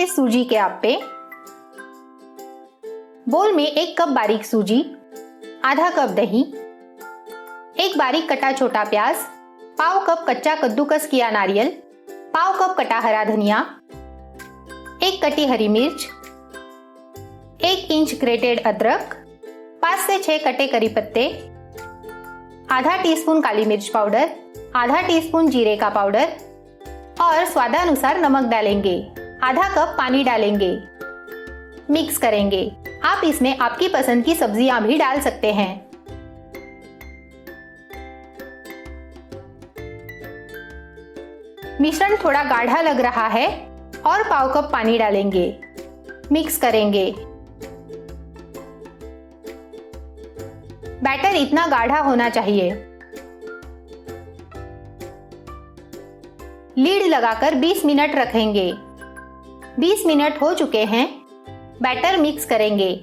सूजी के आप्पे। बोल में 1 कप बारीक सूजी, आधा कप दही, 1 बारीक कटा छोटा प्याज, पाव कप कच्चा कद्दूकस किया नारियल, पाव कप कटा हरा धनिया, 1 कटी हरी मिर्च, 1 इंच ग्रेटेड अदरक, 5 से 6 कटे करी पत्ते, आधा टीस्पून काली मिर्च पाउडर, आधा टीस्पून जीरे का पाउडर और स्वादानुसार नमक डालेंगे। आधा कप पानी डालेंगे, मिक्स करेंगे। आप इसमें आपकी पसंद की सब्जियां भी डाल सकते हैं। मिश्रण थोड़ा गाढ़ा लग रहा है और पाव कप पानी डालेंगे, मिक्स करेंगे। बैटर इतना गाढ़ा होना चाहिए। लीड लगाकर 20 मिनट रखेंगे। 20 मिनट हो चुके हैं। बैटर मिक्स करेंगे।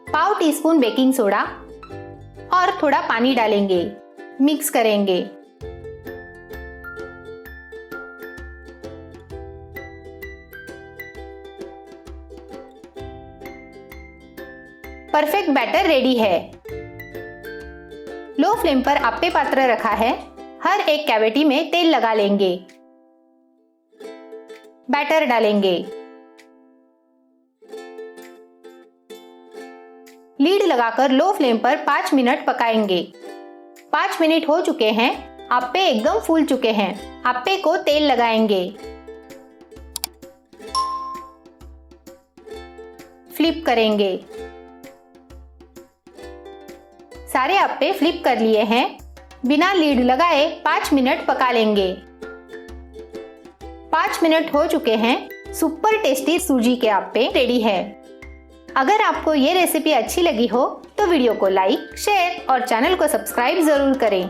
पाव टीस्पून बेकिंग सोडा और थोड़ा पानी डालेंगे, मिक्स करेंगे। परफेक्ट बैटर रेडी है। लो फ्लेम पर आप्पे पात्र रखा है। हर एक कैविटी में तेल लगा लेंगे। बैटर डालेंगे। लीड लगाकर लो फ्लेम पर 5 मिनट पकाएंगे। 5 मिनट हो चुके हैं। आप्पे एकदम फूल चुके हैं। आप्पे को तेल लगाएंगे। फ्लिप करेंगे। सारे आप्पे फ्लिप कर लिए हैं। बिना लीड लगाए 5 मिनट पका लेंगे। 5 मिनट हो चुके हैं। सुपर टेस्टी सूजी के आप्पे रेडी है। अगर आपको ये रेसिपी अच्छी लगी हो तो वीडियो को लाइक, शेयर और चैनल को सब्सक्राइब जरूर करें।